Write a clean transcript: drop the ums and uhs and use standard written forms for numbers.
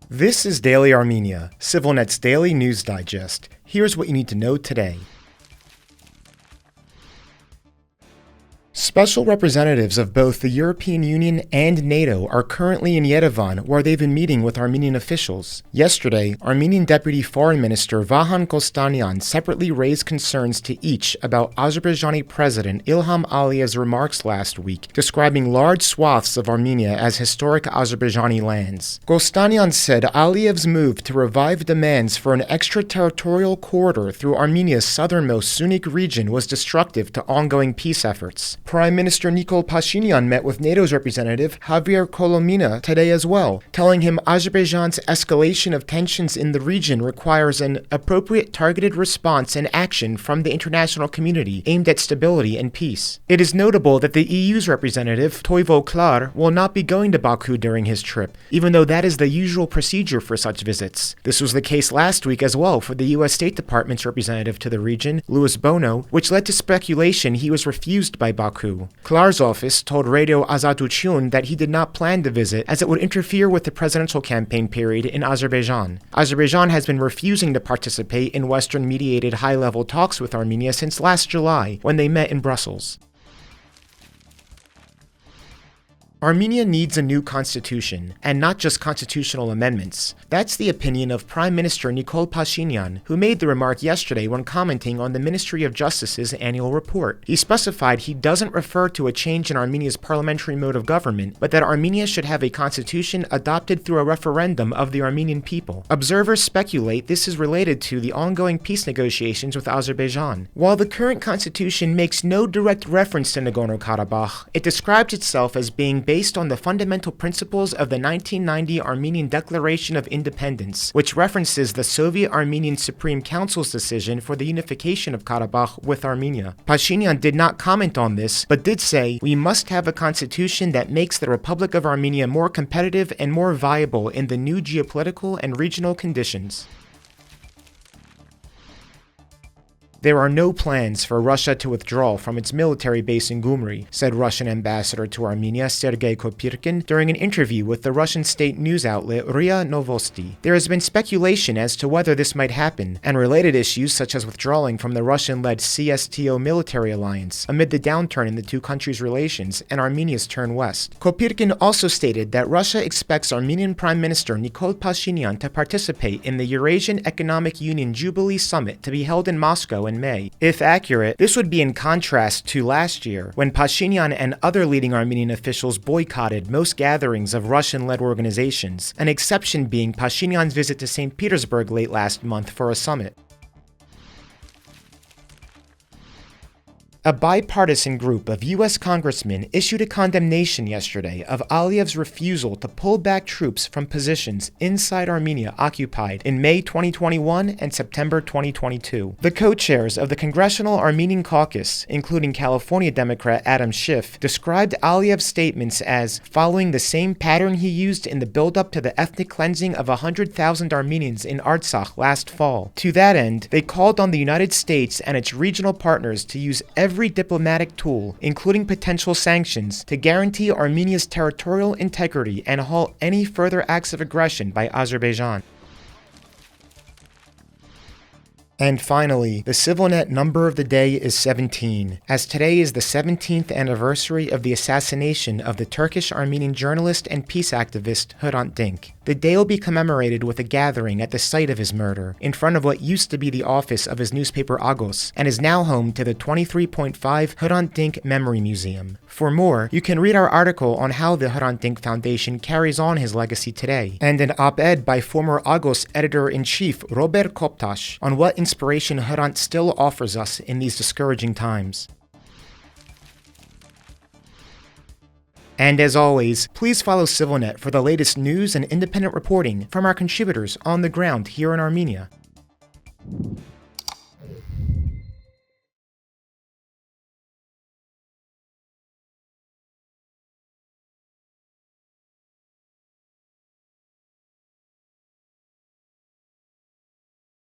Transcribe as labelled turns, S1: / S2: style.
S1: This is Daily Armenia, CivilNet's daily news digest. Here's what you need to know today. Special representatives of both the European Union and NATO are currently in Yerevan, where they've been meeting with Armenian officials. Yesterday, Armenian Deputy Foreign Minister Vahan Kostanyan separately raised concerns to each about Azerbaijani President Ilham Aliyev's remarks last week, describing large swaths of Armenia as historic Azerbaijani lands. Kostanyan said Aliyev's move to revive demands for an extraterritorial corridor through Armenia's southernmost Sunnik region was destructive to ongoing peace efforts. Prime Minister Nikol Pashinyan met with NATO's representative Javier Kolomina today as well, telling him Azerbaijan's escalation of tensions in the region requires an appropriate targeted response and action from the international community aimed at stability and peace. It is notable that the EU's representative, Toivo Klar, will not be going to Baku during his trip, even though that is the usual procedure for such visits. This was the case last week as well for the US State Department's representative to the region, Louis Bono, which led to speculation he was refused by Baku. Klar's office told Radio Azaduchun that he did not plan to visit as it would interfere with the presidential campaign period in Azerbaijan. Azerbaijan has been refusing to participate in Western-mediated high-level talks with Armenia since last July, when they met in Brussels. Armenia needs a new constitution, and not just constitutional amendments. That's the opinion of Prime Minister Nikol Pashinyan, who made the remark yesterday when commenting on the Ministry of Justice's annual report. He specified he doesn't refer to a change in Armenia's parliamentary mode of government, but that Armenia should have a constitution adopted through a referendum of the Armenian people. Observers speculate this is related to the ongoing peace negotiations with Azerbaijan. While the current constitution makes no direct reference to Nagorno-Karabakh, it describes itself as being based on the fundamental principles of the 1990 Armenian Declaration of Independence, which references the Soviet Armenian Supreme Council's decision for the unification of Karabakh with Armenia. Pashinyan did not comment on this, but did say, "We must have a constitution that makes the Republic of Armenia more competitive and more viable in the new geopolitical and regional conditions." There are no plans for Russia to withdraw from its military base in Gyumri, said Russian ambassador to Armenia Sergei Kopyrkin during an interview with the Russian state news outlet RIA Novosti. There has been speculation as to whether this might happen, and related issues such as withdrawing from the Russian-led CSTO military alliance amid the downturn in the two countries' relations and Armenia's turn west. Kopyrkin also stated that Russia expects Armenian Prime Minister Nikol Pashinyan to participate in the Eurasian Economic Union Jubilee Summit to be held in Moscow in May. If accurate, this would be in contrast to last year, when Pashinyan and other leading Armenian officials boycotted most gatherings of Russian-led organizations, an exception being Pashinyan's visit to St. Petersburg late last month for a summit. A bipartisan group of US Congressmen issued a condemnation yesterday of Aliyev's refusal to pull back troops from positions inside Armenia occupied in May 2021 and September 2022. The co-chairs of the Congressional Armenian Caucus, including California Democrat Adam Schiff, described Aliyev's statements as following the same pattern he used in the build-up to the ethnic cleansing of 100,000 Armenians in Artsakh last fall. To that end, they called on the United States and its regional partners to use every diplomatic tool, including potential sanctions, to guarantee Armenia's territorial integrity and halt any further acts of aggression by Azerbaijan. And finally, the CivilNet number of the day is 17, as today is the 17th anniversary of the assassination of the Turkish-Armenian journalist and peace activist Hrant Dink. The day will be commemorated with a gathering at the site of his murder, in front of what used to be the office of his newspaper Agos, and is now home to the 23.5 Hrant Dink Memory Museum. For more, you can read our article on how the Hrant Dink Foundation carries on his legacy today, and an op-ed by former Agos editor-in-chief Robert Koptash on what inspiration Hrant still offers us in these discouraging times. And as always, please follow CivilNet for the latest news and independent reporting from our contributors on the ground here in Armenia.